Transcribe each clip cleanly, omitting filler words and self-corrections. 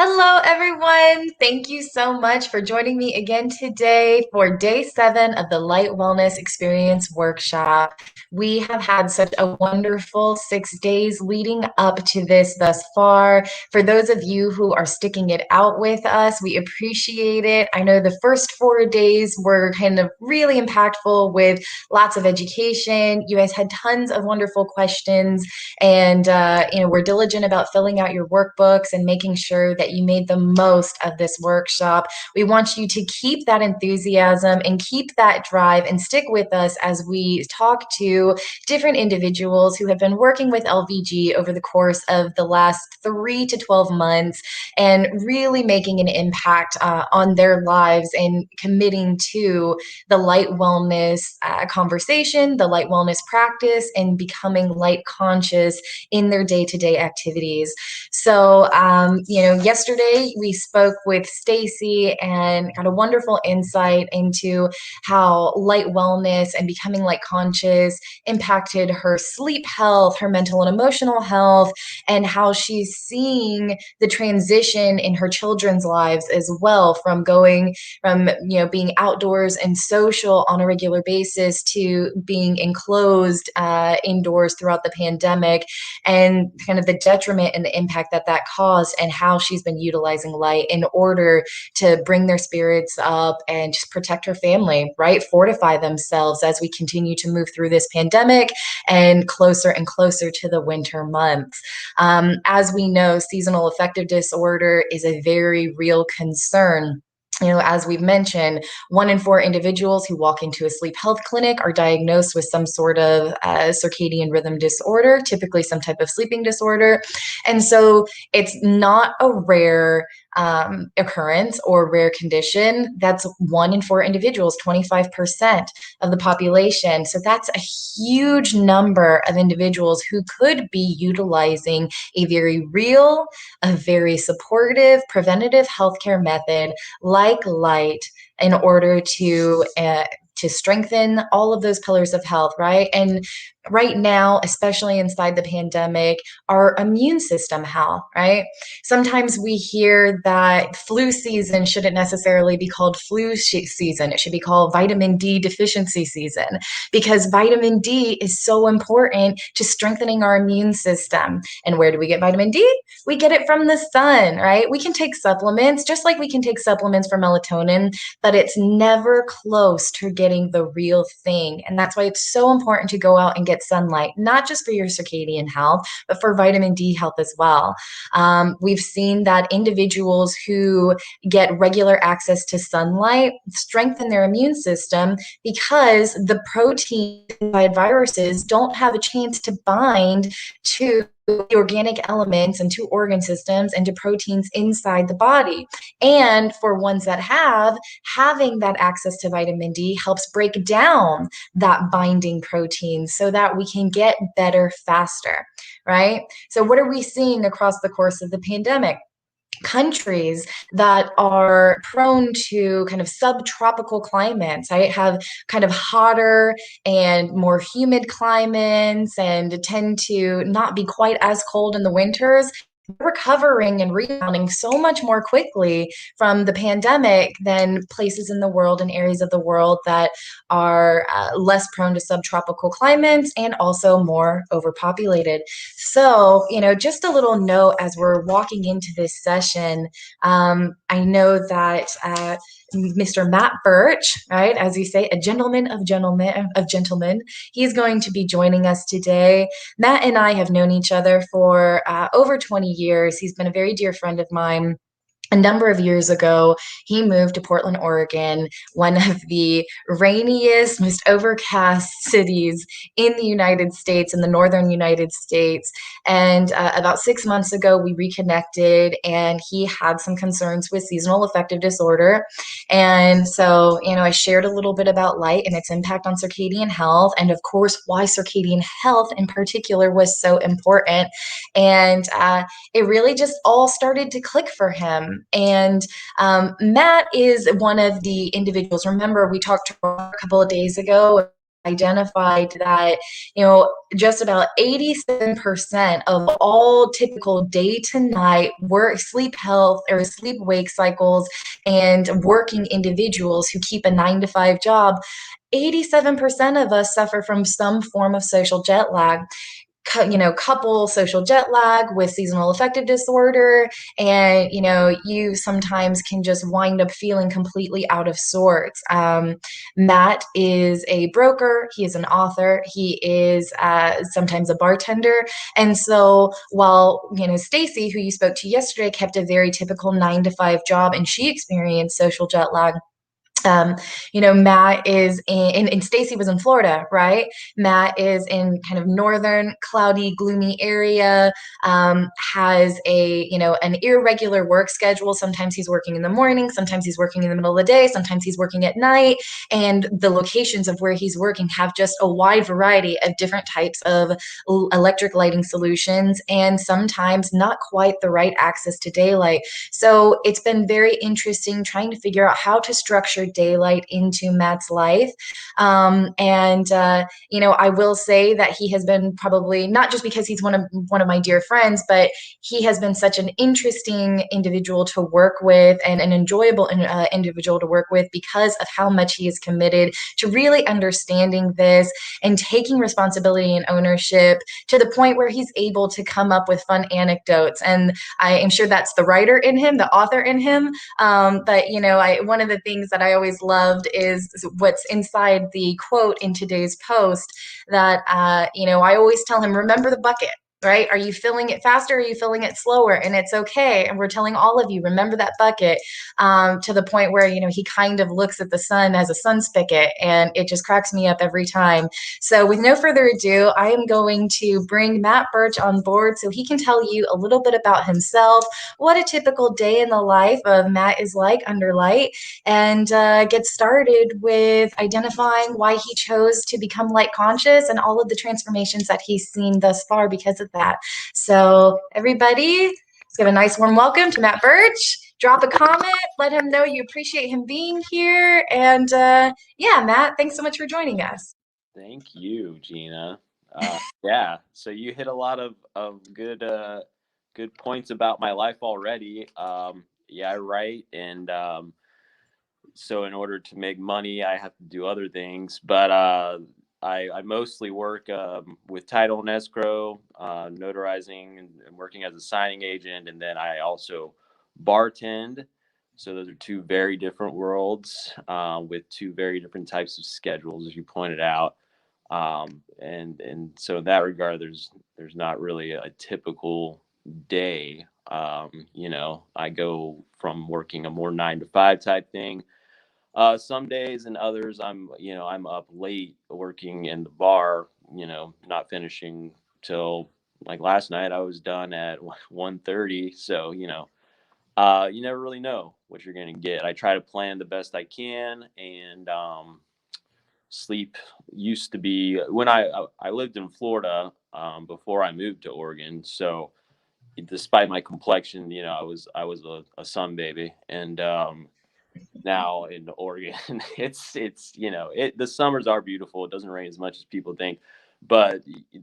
Hello, everyone. Thank you so much for joining me again today for day 7 of the Light Wellness Experience Workshop. We have had such a wonderful 6 days leading up to this thus far. For those of you who are sticking it out with us, we appreciate it. I know the first 4 days were kind of really impactful with lots of education. You guys had tons of wonderful questions, and we're diligent about filling out your workbooks and making sure that you made the most of this workshop. We want you to keep that enthusiasm and keep that drive and stick with us as we talk to different individuals who have been working with LVG over the course of the last 3 to 12 months and really making an impact on their lives and committing to the light wellness conversation, the light wellness practice, and becoming light conscious in their day-to-day activities. So, yesterday we spoke with Stacy and got a wonderful insight into how light wellness and becoming light conscious impacted her sleep health, her mental and emotional health, and how she's seeing the transition in her children's lives as well, from going from being outdoors and social on a regular basis to being enclosed indoors throughout the pandemic, and kind of the detriment and the impact that that caused, and how she's been utilizing light in order to bring their spirits up and just protect her family, right? Fortify themselves as we continue to move through this pandemic and closer to the winter months. As we know, seasonal affective disorder is a very real concern. As we've mentioned, 1 in 4 individuals who walk into a sleep health clinic are diagnosed with some sort of circadian rhythm disorder, typically some type of sleeping disorder. And so it's not a rare occurrence or rare condition. That's 1 in 4 individuals, 25% of the population. So that's a huge number of individuals who could be utilizing a very real, a very supportive, preventative healthcare method like light in order to strengthen all of those pillars of health, right? And right now, especially inside the pandemic, our immune system health, right? Sometimes we hear that flu season shouldn't necessarily be called season. It should be called vitamin D deficiency season, because vitamin D is so important to strengthening our immune system. And where do we get vitamin D? We get it from the sun, right? We can take supplements, just like we can take supplements for melatonin, but it's never close to getting the real thing. And that's why it's so important to go out and get sunlight, not just for your circadian health, but for vitamin D health as well. We've seen that individuals who get regular access to sunlight strengthen their immune system, because the proteins inside viruses don't have a chance to bind to the organic elements and to organ systems and to proteins inside the body. And for ones that having that access to vitamin D helps break down that binding protein so that we can get better faster, right? So what are we seeing across the course of the pandemic? Countries that are prone to kind of subtropical climates, right, have kind of hotter and more humid climates and tend to not be quite as cold in the winters, recovering and rebounding so much more quickly from the pandemic than places in the world and areas of the world that are less prone to subtropical climates and also more overpopulated. So, just a little note as we're walking into this session. I know that Mr. Matt Burch, right, as you say, a gentlemen, he's going to be joining us today. Matt and I have known each other for over 20 years. He's been a very dear friend of mine. A number of years ago, he moved to Portland, Oregon, one of the rainiest, most overcast cities in the United States, in the northern United States. And about 6 months ago, we reconnected, and he had some concerns with seasonal affective disorder. And so, I shared a little bit about light and its impact on circadian health, and of course, why circadian health in particular was so important. And it really just all started to click for him. And Matt is one of the individuals. Remember, we talked to her a couple of days ago identified that, just about 87% of all typical day to night work, sleep health or sleep wake cycles and working individuals who keep a 9 to 5 job, 87% of us suffer from some form of social jet lag. Couple social jet lag with seasonal affective disorder, and you sometimes can just wind up feeling completely out of sorts. Matt is a broker, he is an author, he is sometimes a bartender, and so while Stacy, who you spoke to yesterday, kept a very typical 9 to 5 job and she experienced social jet lag, um, Matt is and Stacy was in Florida, right? Matt is in kind of northern, cloudy, gloomy area, has an irregular work schedule. Sometimes he's working in the morning, sometimes he's working in the middle of the day, sometimes he's working at night. And the locations of where he's working have just a wide variety of different types of electric lighting solutions, and sometimes not quite the right access to daylight. So it's been very interesting trying to figure out how to structure daylight into Matt's life. I will say that he has been, probably not just because he's one of my dear friends, but he has been such an interesting individual to work with and an enjoyable individual to work with because of how much he is committed to really understanding this and taking responsibility and ownership to the point where he's able to come up with fun anecdotes. And I am sure that's the writer in him, the author in him. But one of the things that I always loved is what's inside the quote in today's post, that I always tell him, remember the bucket. Right? Are you filling it faster? Or are you filling it slower? And it's okay. And we're telling all of you, remember that bucket, to the point where, he kind of looks at the sun as a sun spigot, and it just cracks me up every time. So with no further ado, I am going to bring Matt Burch on board so he can tell you a little bit about himself, what a typical day in the life of Matt is like under light, and get started with identifying why he chose to become light conscious and all of the transformations that he's seen thus far because of that. So everybody, let's give a nice warm welcome to Matt Burch. Drop a comment, let him know you appreciate him being here. And yeah, Matt, thanks so much for joining us. Thank you, Gina. Yeah, so you hit a lot of good points about my life already. Yeah, I write, and so in order to make money, I have to do other things. But I mostly work with title and escrow, notarizing and working as a signing agent, and then I also bartend. So those are two very different worlds with two very different types of schedules, as you pointed out. And so in that regard, there's not really a typical day. I go from working a more 9 to 5 type thing some days, and others I'm up late working in the bar, not finishing till, like, last night I was done at 1:30. So you never really know what you're going to get. I try to plan the best I can, and sleep used to be, when I lived in Florida before I moved to Oregon. So despite my complexion, I was a sun baby, and now in Oregon. The summers are beautiful. It doesn't rain as much as people think, but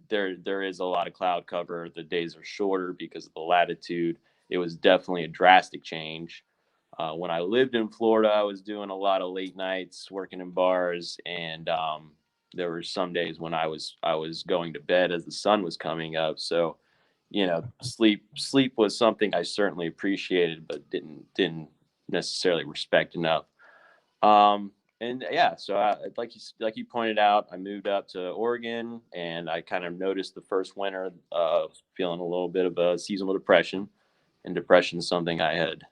there is a lot of cloud cover. The days are shorter because of the latitude. It was definitely a drastic change. When I lived in Florida, I was doing a lot of late nights, working in bars, and there were some days when I was going to bed as the sun was coming up. So, sleep was something I certainly appreciated, but didn't necessarily respect enough. And yeah, so like you pointed out, I moved up to Oregon, and I kind of noticed the first winter feeling a little bit of a seasonal depression, and depression is something I had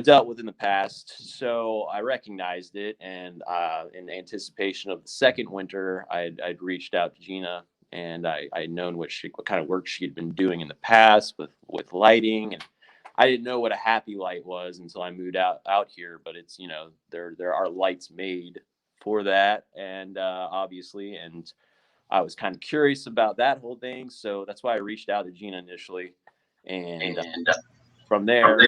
dealt with in the past. So I recognized it, and in anticipation of the second winter, I'd reached out to Gina, and I'd known what kind of work she had been doing in the past with lighting, and I didn't know what a happy light was until I moved out here. But it's, there are lights made for that, and obviously, and I was kind of curious about that whole thing, so that's why I reached out to Gina initially, and from there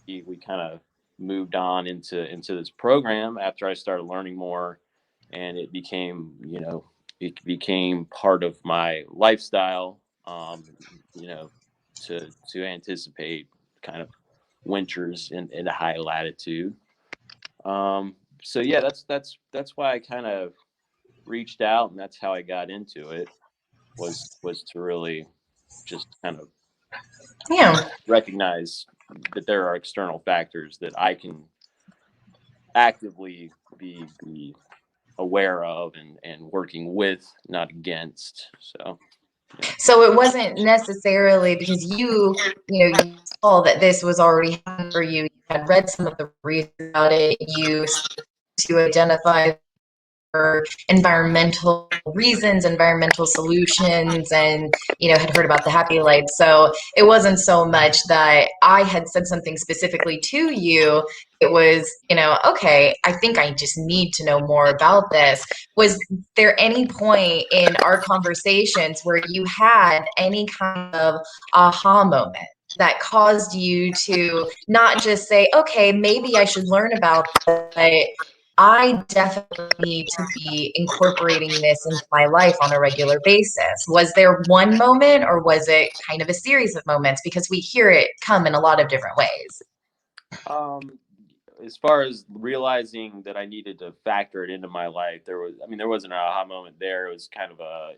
we kind of moved on into this program after I started learning more, and it became part of my lifestyle, you know, to anticipate kind of winters in a high latitude. So yeah, that's why I kind of reached out, and that's how I got into it, was to really just kind of Yeah. recognize that there are external factors that I can actively be aware of and working with, not against. So yeah. So it wasn't necessarily because you saw that this was already happening for you. You had read some of the research about it. You started to identify for environmental reasons, environmental solutions, and had heard about the happy light. So it wasn't so much that I had said something specifically to you. It was, okay, I think I just need to know more about this. Was there any point in our conversations where you had any kind of aha moment that caused you to not just say, okay, maybe I should learn about this, but I definitely need to be incorporating this into my life on a regular basis? Was there one moment or was it kind of a series of moments? Because we hear it come in a lot of different ways. Um, as far as realizing that I needed to factor it into my life, there wasn't an aha moment there. It was kind of a,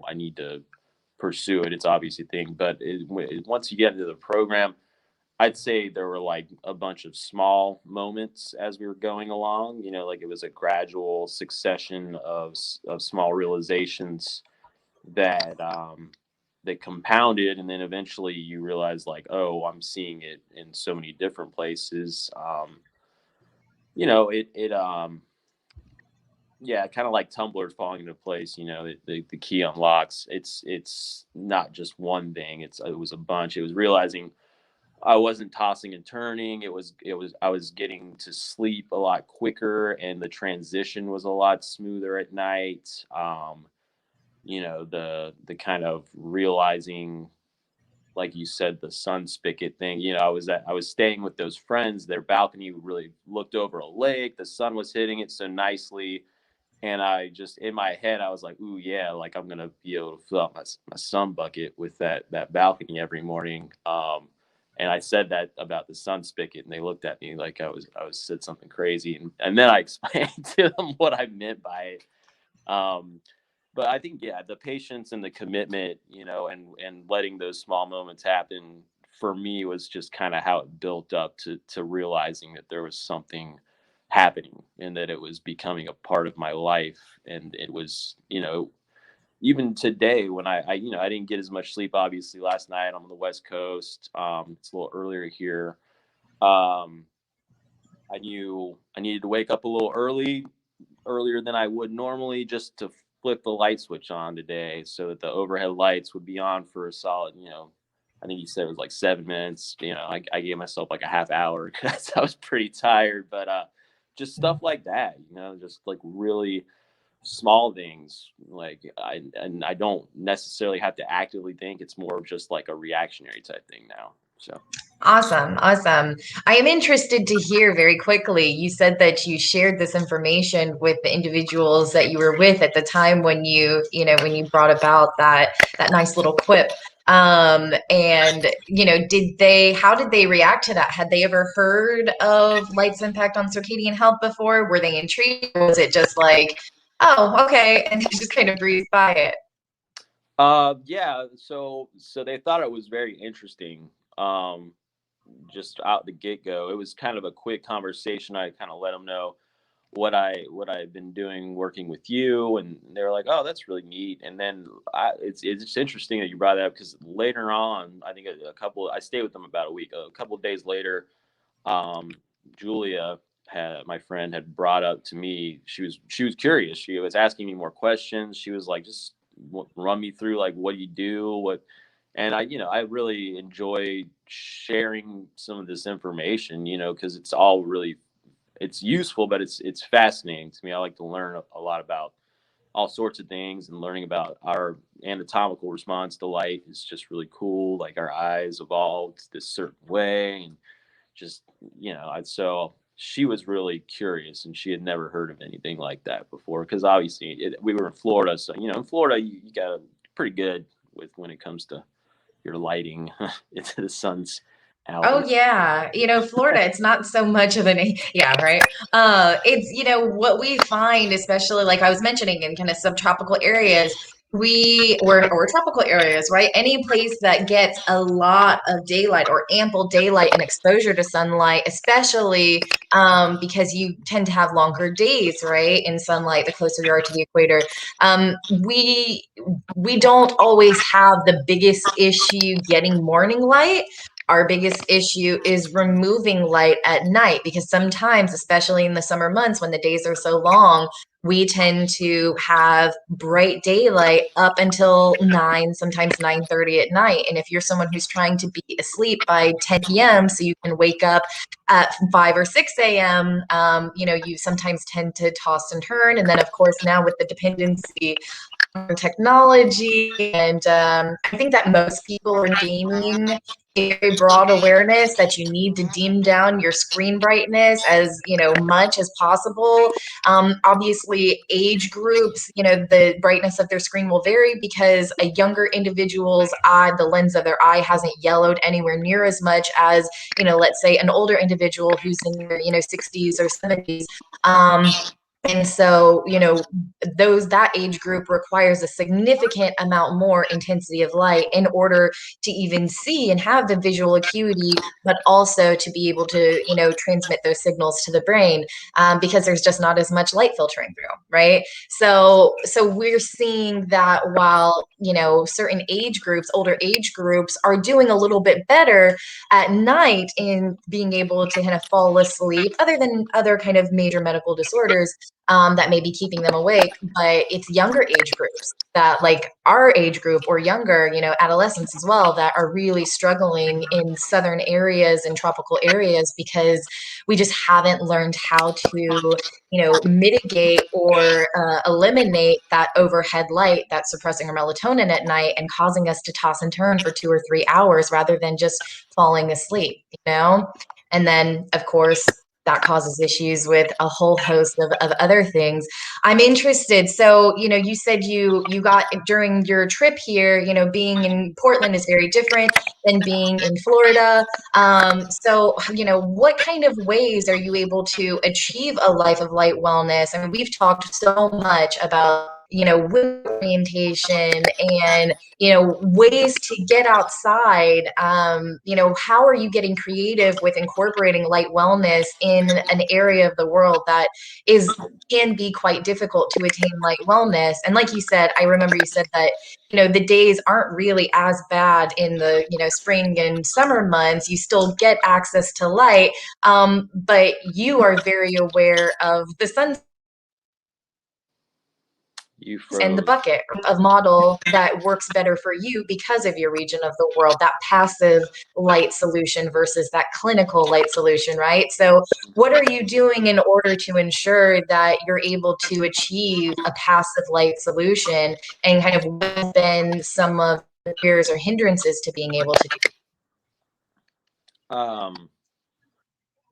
I need to pursue it. It's obviously a thing, but once you get into the program, I'd say there were like a bunch of small moments as we were going along. Like it was a gradual succession of small realizations that that compounded, and then eventually you realize like, oh, I'm seeing it in so many different places. It yeah, kind of like tumblers falling into place. The key unlocks. It's not just one thing. It was a bunch. It was realizing I wasn't tossing and turning. It was I was getting to sleep a lot quicker, and the transition was a lot smoother at night. The kind of realizing, like you said, the sun spicket thing. I was staying with those friends. Their balcony really looked over a lake. The sun was hitting it so nicely, and I just, in my head, I was like, "Ooh, yeah! Like I'm gonna be able to fill up my sun bucket with that balcony every morning." And I said that about the sun spigot, and they looked at me like I was said something crazy, and then I explained to them what I meant by it. Um, but I think, yeah, the patience and the commitment, and letting those small moments happen for me was just kind of how it built up to realizing that there was something happening and that it was becoming a part of my life. And it was, even today when I didn't get as much sleep, obviously last night. I'm on the West Coast. It's a little earlier here. Um, I knew I needed to wake up a little earlier than I would normally, just to flip the light switch on today so that the overhead lights would be on for a solid, I think he said it was like 7 minutes. I gave myself like a half hour because I was pretty tired, but just stuff like that, just like really small things. I don't necessarily have to actively think. It's more of just like a reactionary type thing now. So. Awesome, awesome. I am interested to hear very quickly. You said that you shared this information with the individuals that you were with at the time when you brought about that nice little quip. And how did they react to that? Had they ever heard of light's impact on circadian health before? Were they intrigued? Or was it just like, oh, okay, and they just kind of breezed by it? Yeah, so they thought it was very interesting. Just out the get go, it was kind of a quick conversation. I kind of let them know what I've been doing working with you, and they were like, "Oh, that's really neat." And then it's interesting that you brought that up, because later on, I think I stayed with them about a week. A couple of days later, um, Julia my friend had brought up to me. She was curious. She was asking me more questions. She was like, "Just run me through, like, what do you do, what." And I really enjoy sharing some of this information, because it's all really, it's useful, but it's fascinating to me. I like to learn a lot about all sorts of things, and learning about our anatomical response to light is just really cool. Like our eyes evolved this certain way, and just, so she was really curious, and she had never heard of anything like that before. Because obviously, we were in Florida, so in Florida, you got pretty good with when it comes to your lighting into the sun's out. Oh And yeah, Florida, it's not so much of an yeah, right. It's what we find, especially like I was mentioning in kind of subtropical areas, or tropical areas, right? Any place that gets a lot of daylight or ample daylight and exposure to sunlight, especially because you tend to have longer days, right, in sunlight the closer you are to the equator. We don't always have the biggest issue getting morning light. Our biggest issue is removing light at night because sometimes, especially in the summer months when the days are so long, we tend to have bright daylight up until 9, sometimes 9:30 at night. And if you're someone who's trying to be asleep by 10 p.m. so you can wake up at 5 or 6 a.m., you sometimes tend to toss and turn. And then, of course, now with the dependency technology. And I think that most people are gaining a very broad awareness that you need to dim down your screen brightness as much as possible. Obviously, age groups, the brightness of their screen will vary because a younger individual's eye, the lens of their eye hasn't yellowed anywhere near as much as, let's say an older individual who's in their, 60s or 70s. And so, that age group requires a significant amount more intensity of light in order to even see and have the visual acuity, but also to be able to, transmit those signals to the brain, because there's just not as much light filtering through, right? So we're seeing that while, certain age groups, older age groups, are doing a little bit better at night in being able to kind of fall asleep, other than other kind of major medical disorders that may be keeping them awake, but it's younger age groups that, like our age group or younger, adolescents as well, that are really struggling in southern areas and tropical areas because we just haven't learned how to, mitigate or eliminate that overhead light that's suppressing our melatonin at night and causing us to toss and turn for 2 or 3 hours rather than just falling asleep. And then, of course, that causes issues with a whole host of other things. I'm interested. So, you said you got during your trip here, being in Portland is very different than being in Florida. So, what kind of ways are you able to achieve a life of light wellness? I mean, we've talked so much about, women orientation and ways to get outside. How are you getting creative with incorporating light wellness in an area of the world that can be quite difficult to attain light wellness? And like you said, I remember you said that the days aren't really as bad in the spring and summer months. You still get access to light, but you are very aware of the sun you and the froze. bucket of model that works better for you because of your region of the world, that passive light solution versus that clinical light solution, right? So what are you doing in order to ensure that you're able to achieve a passive light solution, and kind of what have been some of the barriers or hindrances to being able to do? Um,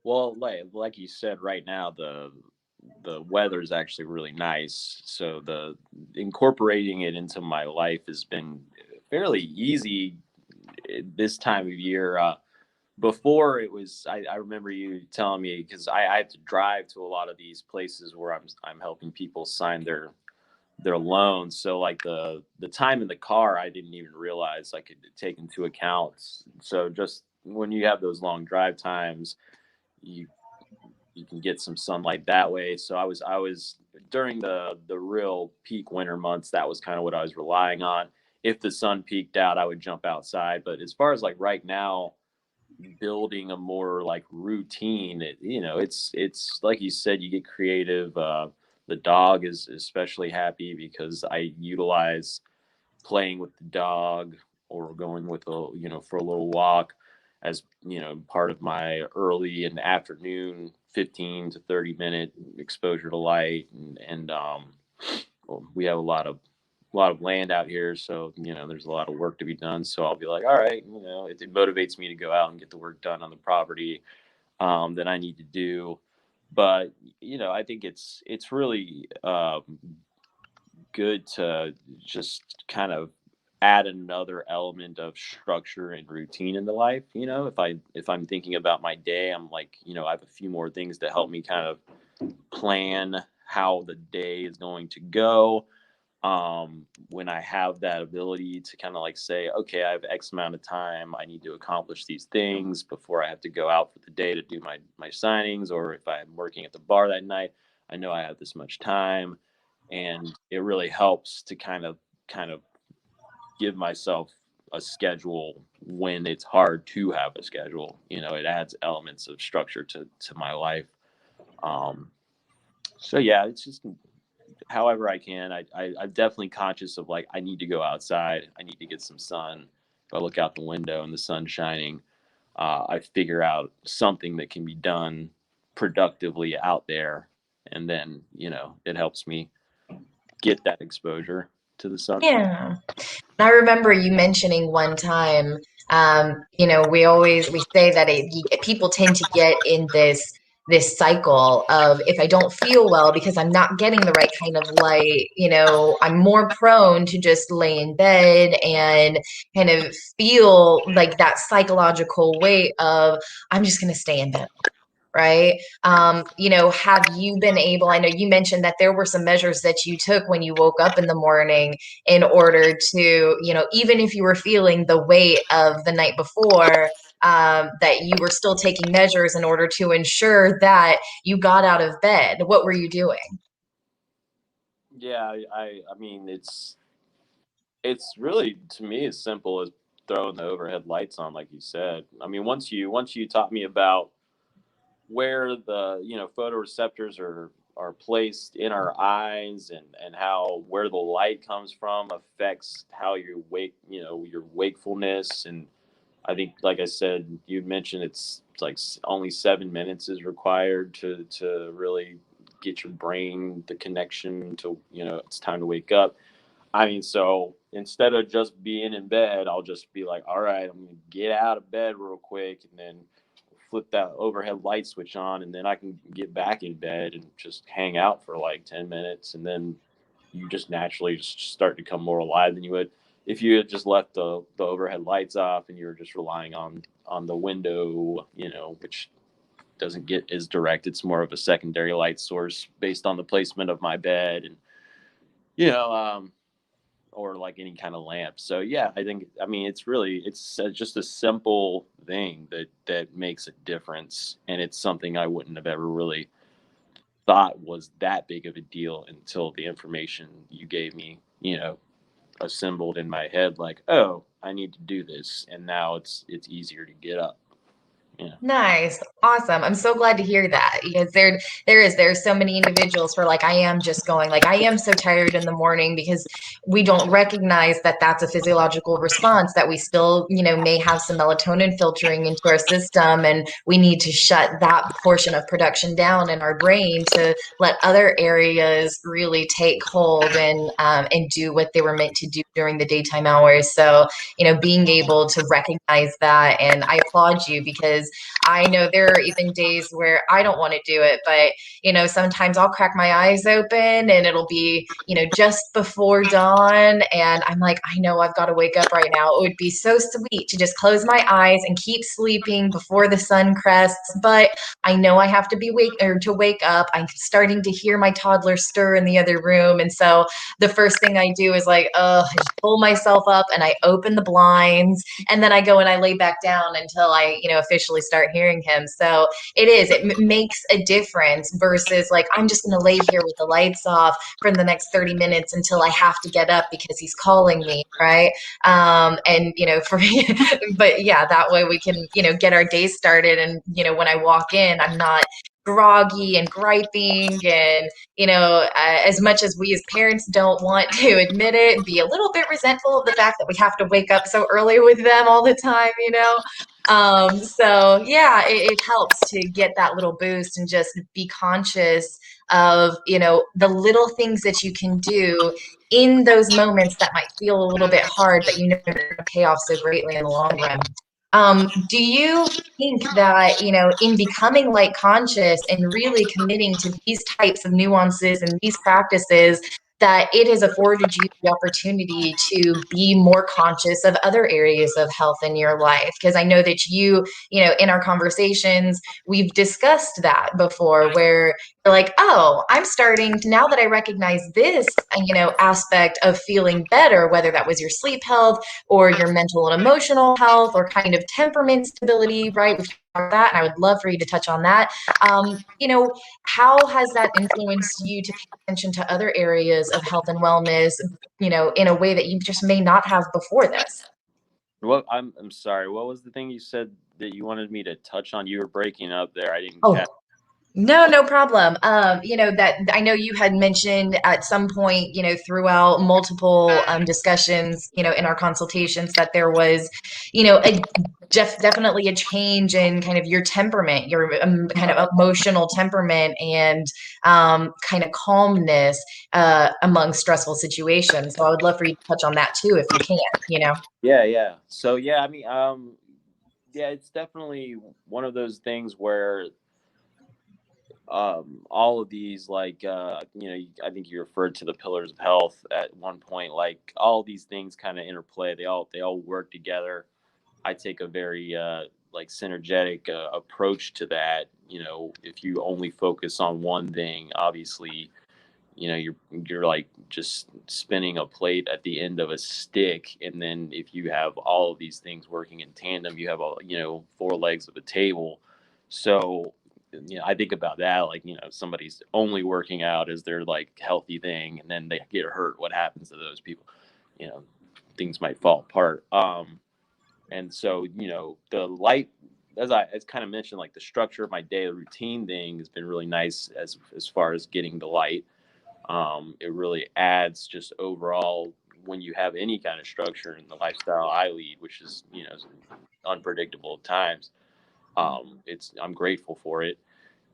well, like you said, right now the weather is actually really nice, so the incorporating it into my life has been fairly easy this time of year. Before it was, I remember you telling me, because I have to drive to a lot of these places where I'm helping people sign their loans. So like the time in the car, I didn't even realize I could take into account. So just when you have those long drive times, you you can get some sunlight that way. So I was during the real peak winter months, that was kind of what I was relying on. If the sun peaked out, I would jump outside. But as far as like right now, building a more like routine, it's like you said, you get creative. The dog is especially happy because I utilize playing with the dog or going with for a little walk as part of my early and afternoon 15 to 30 minute exposure to light. And well, we have a lot of land out here, so there's a lot of work to be done. So I'll be like, all right, it motivates me to go out and get the work done on the property that I need to do. but I think it's really good to just kind of add another element of structure and routine into life. If I'm thinking about my day, I'm like, I have a few more things to help me kind of plan how the day is going to go. When I have that ability to kind of like say, okay, I have X amount of time, I need to accomplish these things before I have to go out for the day to do my signings, or if I'm working at the bar that night, I know I have this much time. And it really helps to kind of give myself a schedule when it's hard to have a schedule. It adds elements of structure to my life. um so yeah, it's just however I can. I'm definitely conscious of like I need to go outside. I need to get some sun. If I look out the window and the sun's shining, I figure out something that can be done productively out there, and then it helps me get that exposure to the sun. Yeah. I remember you mentioning one time, we say that people tend to get in this cycle of, if I don't feel well because I'm not getting the right kind of light, I'm more prone to just lay in bed and kind of feel like that psychological weight of, I'm just going to stay in bed, right? Have you been able, I know you mentioned that there were some measures that you took when you woke up in the morning in order to, even if you were feeling the weight of the night before, that you were still taking measures in order to ensure that you got out of bed. What were you doing? Yeah, I mean it's really, to me, as simple as throwing the overhead lights on, like you said. I mean, once you taught me about where the photoreceptors are placed in our eyes, and how where the light comes from affects how you wake, your wakefulness. And I think, like I said, you mentioned it's like only 7 minutes is required to really get your brain the connection to, it's time to wake up. I mean, so instead of just being in bed, I'll just be like, all right, I'm gonna get out of bed real quick, and then flip that overhead light switch on, and then I can get back in bed and just hang out for like 10 minutes. And then you just naturally just start to come more alive than you would if you had just left the overhead lights off and you were just relying on the window, which doesn't get as direct. It's more of a secondary light source based on the placement of my bed, and you know or like any kind of lamp. So yeah, I mean it's just a simple thing that makes a difference, and it's something I wouldn't have ever really thought was that big of a deal until the information you gave me, assembled in my head, like, oh, I need to do this, and now it's easier to get up. Yeah. Nice. Awesome. I'm so glad to hear that, because there's so many individuals who are like, I am just going, like, I am so tired in the morning, because we don't recognize that that's a physiological response, that we still, may have some melatonin filtering into our system, and we need to shut that portion of production down in our brain to let other areas really take hold and do what they were meant to do during the daytime hours. So, being able to recognize that, and I applaud you, because I know there are even days where I don't want to do it, but sometimes I'll crack my eyes open and it'll be, just before dawn. And I'm like, I know I've got to wake up right now. It would be so sweet to just close my eyes and keep sleeping before the sun crests. But I know I have to to wake up. I'm starting to hear my toddler stir in the other room. And so the first thing I do is like, I just pull myself up and I open the blinds, and then I go and I lay back down until I, officially start hearing him. So it makes a difference versus like, I'm just going to lay here with the lights off for the next 30 minutes until I have to get up because he's calling me, right? And, for me, but yeah, that way we can, get our day started. And, when I walk in, I'm not groggy and griping, and as much as we as parents don't want to admit it, be a little bit resentful of the fact that we have to wake up so early with them all the time, so yeah, it helps to get that little boost and just be conscious of, the little things that you can do in those moments that might feel a little bit hard, but they're going to pay off so greatly in the long run. Do you think that, in becoming light conscious and really committing to these types of nuances and these practices, that it has afforded you the opportunity to be more conscious of other areas of health in your life? Because I know that in our conversations, we've discussed that before, where you're like, oh, I'm starting to, now that I recognize this, aspect of feeling better, whether that was your sleep health or your mental and emotional health or kind of temperament stability, right? We've talked about that, and I would love for you to touch on that. How has that influenced you to pay attention to other areas of health and wellness, in a way that you just may not have before this? What I'm sorry. What was the thing you said that you wanted me to touch on? You were breaking up there. I didn't catch. Oh, no problem. That I know you had mentioned at some point, throughout multiple discussions, in our consultations, that there was, definitely a change in kind of your temperament, your kind of emotional temperament, and kind of calmness among stressful situations. So I would love for you to touch on that too, if you can. Yeah, yeah. So yeah, I mean, yeah, it's definitely one of those things where all of these, like, I think you referred to the pillars of health at one point. Like, all these things kind of interplay. They all work together. I take a very like synergetic approach to that. If you only focus on one thing, obviously, you're like just spinning a plate at the end of a stick. And then if you have all of these things working in tandem, you have all, four legs of a table. So I think about that, like, if somebody's only working out as their like healthy thing and then they get hurt, what happens to those people? you know Things might fall apart. And so, the light, as kind of mentioned, like the structure of my daily routine thing has been really nice as far as getting the light. It really adds just overall, when you have any kind of structure in the lifestyle I lead, which is, unpredictable at times. I'm grateful for it,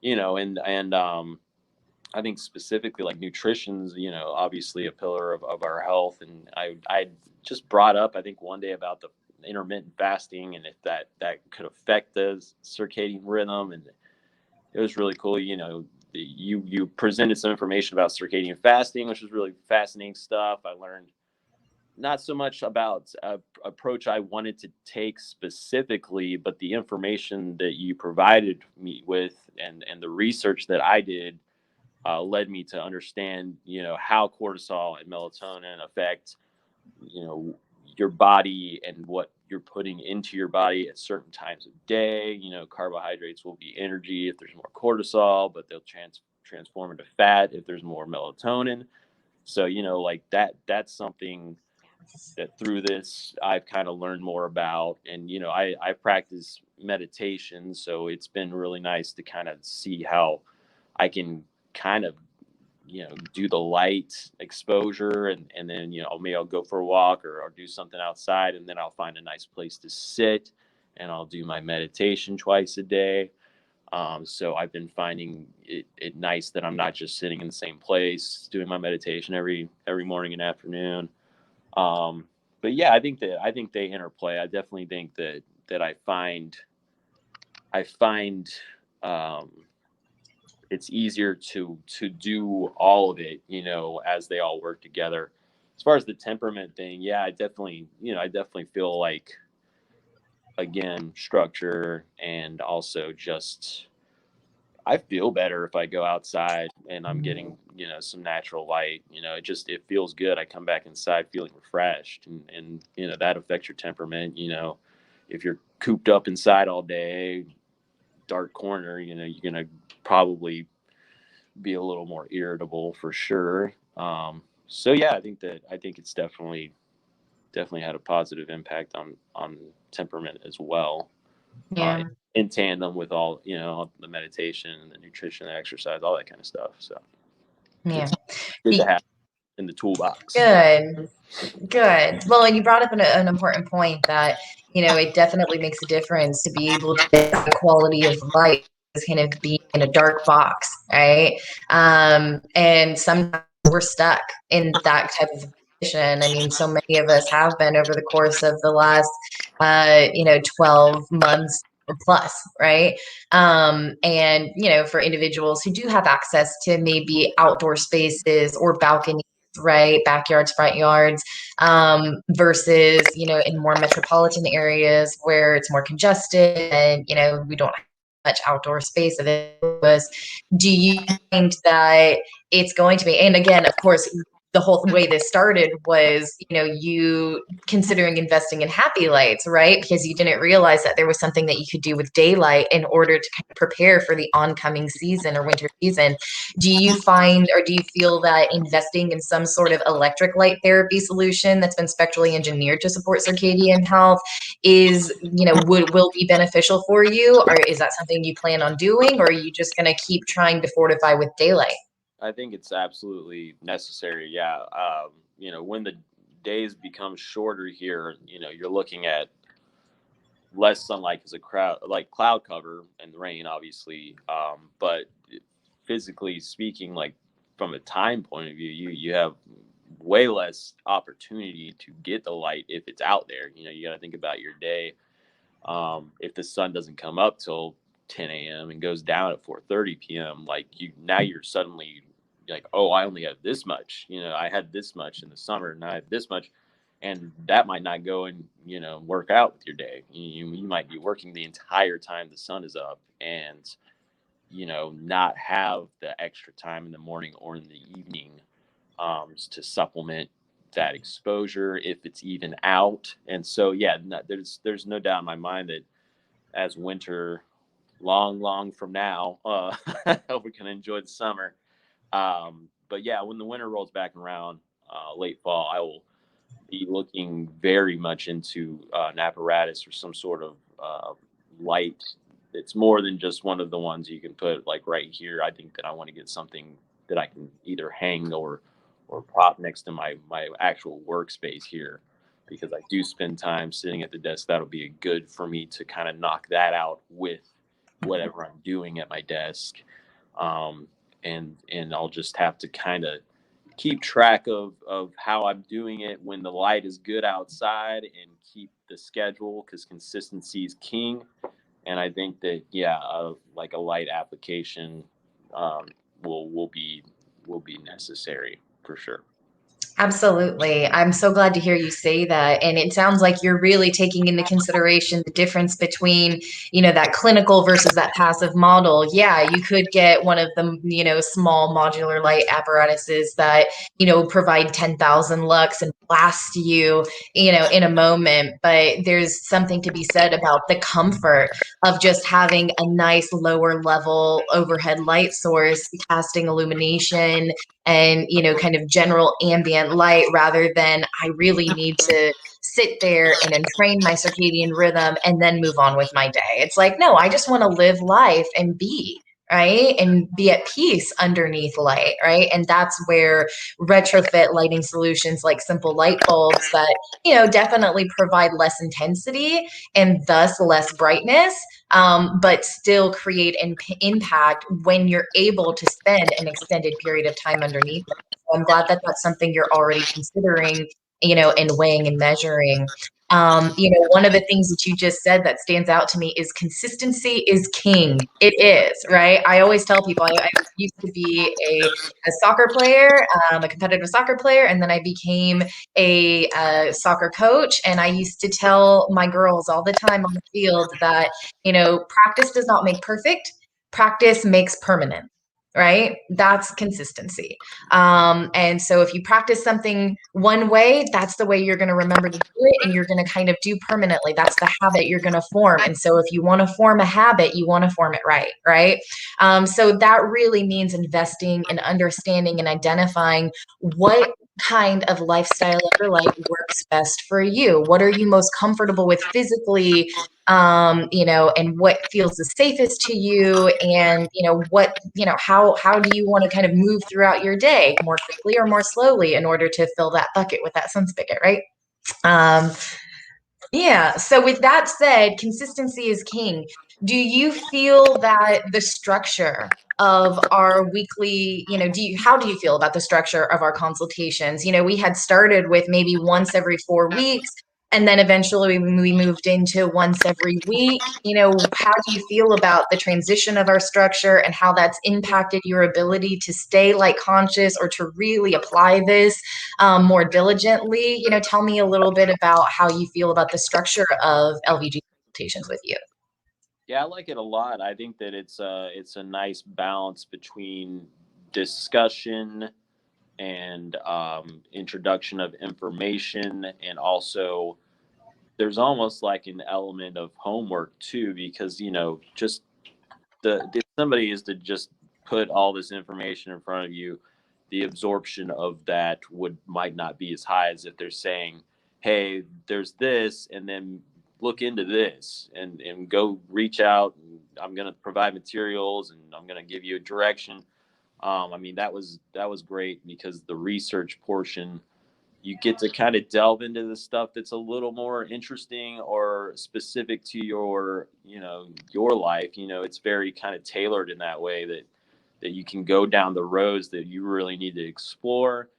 and I think specifically like nutrition's, obviously a pillar of our health. And I just brought up, I think one day, about the intermittent fasting, and if that could affect the circadian rhythm. And it was really cool. You presented some information about circadian fasting, which was really fascinating stuff. I learned not so much about approach I wanted to take specifically, but the information that you provided me with, and the research that I did, led me to understand, how cortisol and melatonin affect, you know, your body and what you're putting into your body at certain times of day. Carbohydrates will be energy if there's more cortisol, but they'll transform into fat if there's more melatonin. So, like that's something that through this I've kind of learned more about. And, I practice meditation. So it's been really nice to kind of see how I can kind of, do the light exposure, and then, maybe I'll go for a walk, or do something outside, and then I'll find a nice place to sit, and I'll do my meditation twice a day. So I've been finding it nice that I'm not just sitting in the same place doing my meditation every morning and afternoon. Um, but yeah, I think they interplay. I definitely think that I find um, it's easier to do all of it, as they all work together. As far as the temperament thing, yeah, I definitely feel like, again, structure, and also just I feel better if I go outside and I'm getting, some natural light. It feels good. I come back inside feeling refreshed, and that affects your temperament. If you're cooped up inside all day, dark corner, you're gonna probably be a little more irritable for sure. So yeah, I think it's definitely had a positive impact on temperament as well. Uh, Yeah. in tandem with all, the meditation and the nutrition, the exercise, all that kind of stuff. So Yeah. it's good to have in the toolbox. Good. Good. Well, and you brought up an important point that, it definitely makes a difference to be able to get that quality of life, is kind of be in a dark box, right? And sometimes we're stuck in that type of I mean, so many of us have been over the course of the last, 12 months or plus, right? And, for individuals who do have access to maybe outdoor spaces or balconies, right? Backyards, front yards, versus, in more metropolitan areas where it's more congested and, we don't have much outdoor space available to us. Do you find that it's going to be, and again, of course, the whole way this started was, you considering investing in happy lights, right? Because you didn't realize that there was something that you could do with daylight in order to kind of prepare for the oncoming season or winter season. Do you find, or do you feel that investing in some sort of electric light therapy solution that's been spectrally engineered to support circadian health is, will be beneficial for you? Or is that something you plan on doing? Or are you just going to keep trying to fortify with daylight? I think it's absolutely necessary. Yeah. When the days become shorter here, you're looking at less sunlight as a crowd, like cloud cover and rain, obviously. But physically speaking, like from a time point of view, you have way less opportunity to get the light if it's out there. You got to think about your day. If the sun doesn't come up till 10 a.m. and goes down at 4:30 p.m., like you're suddenly like, oh, I only have this much. I had this much in the summer, and I had this much, and that might not go and work out with your day. You might be working the entire time the sun is up, and not have the extra time in the morning or in the evening to supplement that exposure if it's even out. And so, yeah, there's no doubt in my mind that as winter, long from now, we're gonna enjoy the summer. But yeah, when the winter rolls back around, late fall, I will be looking very much into an apparatus or some sort of light. It's more than just one of the ones you can put like right here. I think that I want to get something that I can either hang or prop next to my actual workspace here, because I do spend time sitting at the desk. That'll be good for me to kind of knock that out with whatever I'm doing at my desk. And I'll just have to kind of keep track of how I'm doing it when the light is good outside, and keep the schedule, because consistency is king. And I think that, yeah, like a light application um, will be necessary for sure. Absolutely. I'm so glad to hear you say that. And it sounds like you're really taking into consideration the difference between, that clinical versus that passive model. Yeah, you could get one of the, small modular light apparatuses that, provide 10,000 lux and blast you, in a moment. But there's something to be said about the comfort of just having a nice lower level overhead light source, casting illumination, and kind of general ambient light, rather than I really need to sit there and entrain my circadian rhythm and then move on with my day. It's like, no, I just want to live life and be right and be at peace underneath light, right? And that's where retrofit lighting solutions like simple light bulbs that definitely provide less intensity and thus less brightness, but still create an impact when you're able to spend an extended period of time underneath them. So I'm glad that that's something you're already considering, and weighing and measuring. One of the things that you just said that stands out to me is consistency is king. It is, right? I always tell people I used to be a soccer player, a competitive soccer player, and then I became a soccer coach. And I used to tell my girls all the time on the field that, practice does not make perfect, practice makes permanent, right? That's consistency. And so if you practice something one way, that's the way you're going to remember to do it, and you're going to kind of do permanently. That's the habit you're going to form. And so if you want to form a habit, you want to form it right, right? So that really means investing in understanding and identifying what kind of lifestyle or light works best for you. What are you most comfortable with physically, and what feels the safest to you, and how do you want to kind of move throughout your day, more quickly or more slowly, in order to fill that bucket with that sun spigot, right? um Yeah. So with that said, consistency is king. Do you feel that the structure of our weekly, how do you feel about the structure of our consultations? We had started with maybe once every 4 weeks, and then eventually we moved into once every week. How do you feel about the transition of our structure and how that's impacted your ability to stay light conscious or to really apply this more diligently? Tell me a little bit about how you feel about the structure of LVG consultations with you. Yeah, I like it a lot. I think that it's a nice balance between discussion and introduction of information, and also there's almost like an element of homework too, because just the if somebody is to just put all this information in front of you, the absorption of that would might not be as high as if they're saying, "Hey, there's this, and then look into this, and go reach out. And I'm going to provide materials, and I'm going to give you a direction." I mean, that was great because the research portion, you get to kind of delve into the stuff that's a little more interesting or specific to your life. It's very kind of tailored in that way that you can go down the roads that you really need to explore,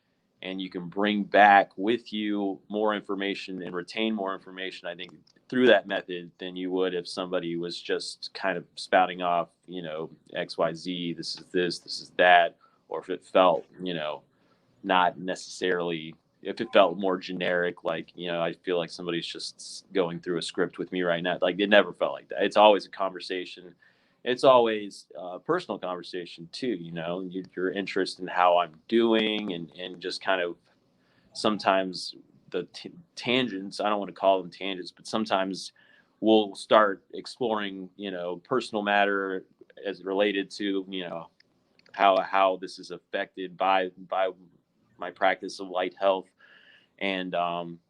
and you can bring back with you more information and retain more information, I think, through that method than you would if somebody was just kind of spouting off, XYZ, this is that, or if it felt, not necessarily, if it felt more generic, like, I feel like somebody's just going through a script with me right now. Like, it never felt like that. It's always a conversation. It's always a personal conversation too, your interest in how I'm doing, and just kind of sometimes the tangents, I don't want to call them tangents, but sometimes we'll start exploring, personal matter as related to, how this is affected by my practice of light health, and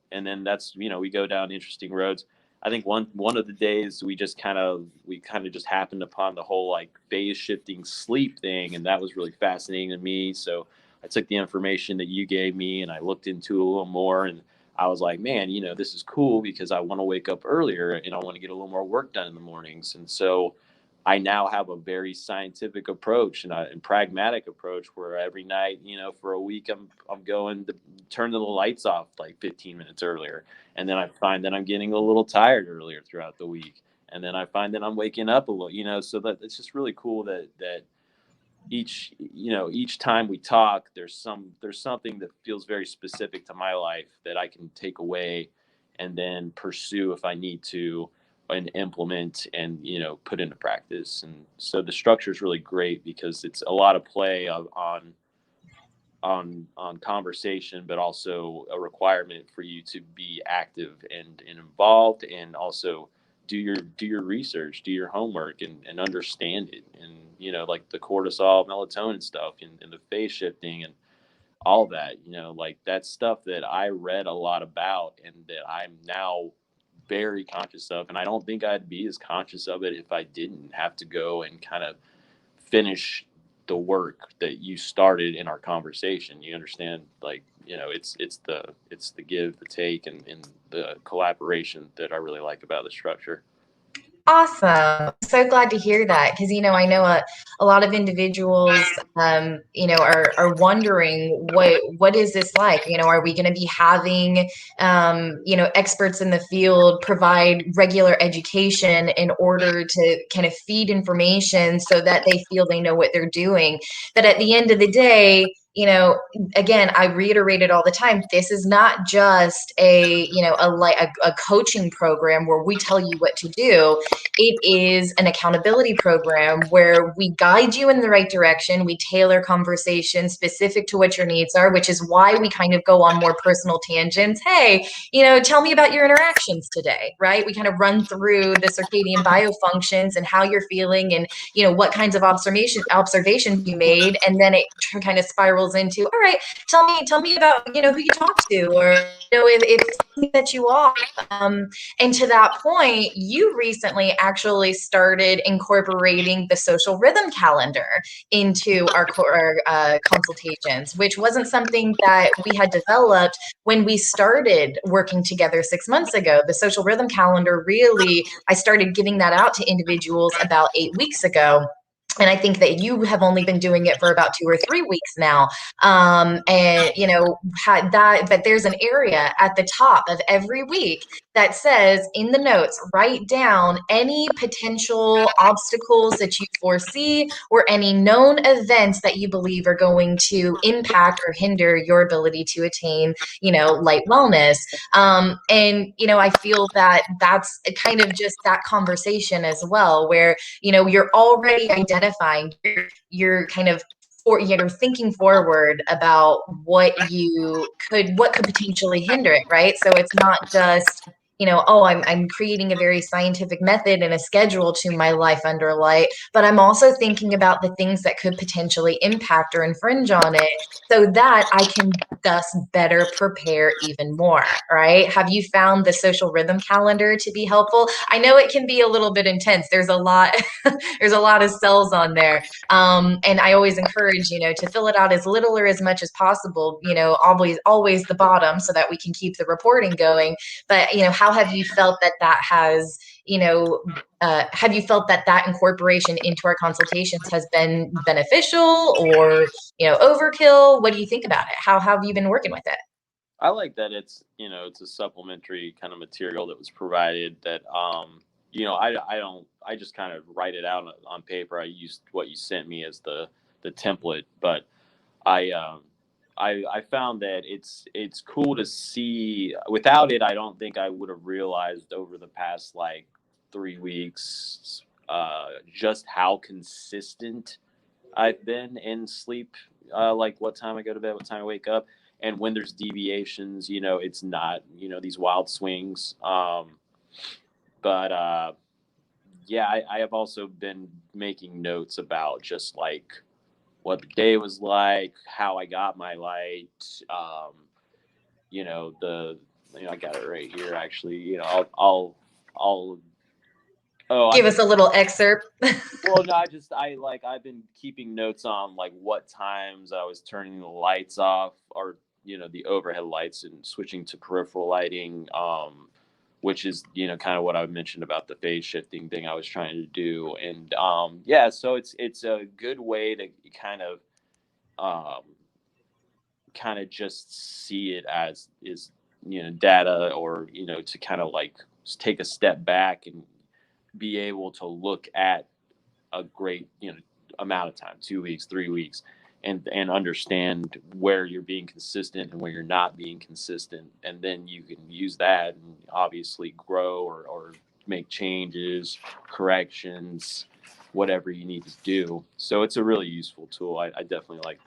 then that's, we go down interesting roads. I think one of the days we kind of just happened upon the whole like phase shifting sleep thing, and that was really fascinating to me. So I took the information that you gave me and I looked into it a little more, and I was like, man, this is cool because I want to wake up earlier and I want to get a little more work done in the mornings. And so I now have a very scientific approach and pragmatic approach where every night, for a week, I'm going to turn the lights off like 15 minutes earlier, and then I find that I'm getting a little tired earlier throughout the week, and then I find that I'm waking up a little, so that it's just really cool that each time we talk, there's something that feels very specific to my life that I can take away and then pursue if I need to, and implement and put into practice. And so the structure is really great because it's a lot of play on conversation, but also a requirement for you to be active and involved, and also do your research, do your homework, and understand it, and like the cortisol, melatonin stuff, and the phase shifting, and all that, like that's stuff that I read a lot about and that I'm now very conscious of. And I don't think I'd be as conscious of it if I didn't have to go and kind of finish the work that you started in our conversation. You understand? Like, it's the give, the take, and the collaboration that I really like about the structure. Awesome. So glad to hear that because, I know a lot of individuals, are wondering what is this like? Are we going to be having, experts in the field provide regular education in order to kind of feed information so that they feel they know what they're doing? But at the end of the day, again, I reiterate it all the time. This is not just a coaching program where we tell you what to do. It is an accountability program where we guide you in the right direction. We tailor conversation specific to what your needs are, which is why we kind of go on more personal tangents. Hey, tell me about your interactions today, right? We kind of run through the circadian biofunctions and how you're feeling and, what kinds of observations you made. And then it kind of spirals spirals into, all right, tell me about, who you talk to, or, if it's something that you off. And to that point, you recently actually started incorporating the social rhythm calendar into our consultations, which wasn't something that we had developed when we started working together 6 months ago. The social rhythm calendar, really, I started giving that out to individuals about 8 weeks ago. And I think that you have only been doing it for about 2 or 3 weeks now. And, had that, but there's an area at the top of every week that says in the notes, write down any potential obstacles that you foresee or any known events that you believe are going to impact or hinder your ability to attain, light wellness. And, I feel that that's kind of just that conversation as well, where, you're already identifying, you're kind of you're thinking forward about what could potentially hinder it, right? So it's not just, oh, I'm creating a very scientific method and a schedule to my life under light, but I'm also thinking about the things that could potentially impact or infringe on it, so that I can thus better prepare even more, right? Have you found the social rhythm calendar to be helpful? I know it can be a little bit intense. There's a lot, there's a lot of cells on there. And I always encourage, to fill it out as little or as much as possible, always the bottom, so that we can keep the reporting going. But, how have you felt that has, have you felt that incorporation into our consultations has been beneficial, or, overkill? What do you think about it? How have you been working with it? I like that it's a supplementary kind of material that was provided that, I don't, I just kind of write it out on paper. I used what you sent me as the template, but I, I found that it's cool to see. Without it, I don't think I would have realized over the past like 3 weeks, just how consistent I've been in sleep. Like what time I go to bed, what time I wake up, and when there's deviations, it's not these wild swings. But yeah, I have also been making notes about just like what the day was like, how I got my light. The I got it right here actually. I'll oh, Give us a little excerpt. well, no, I've been keeping notes on like what times I was turning the lights off, or the overhead lights, and switching to peripheral lighting, which is kind of what I mentioned about the phase shifting thing I was trying to do. And yeah, so it's a good way to um, kind of just see it as is data, or to kind of like take a step back and be able to look at a great amount of time, 2 weeks, 3 weeks, and understand where you're being consistent and where you're not being consistent, and then you can use that and obviously grow, or make changes, corrections, whatever you need to do. So it's a really useful tool. I definitely like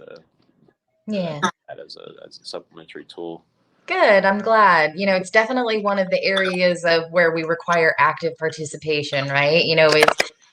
Yeah. that as a supplementary tool. Good. I'm glad. It's definitely one of the areas of where we require active participation, right?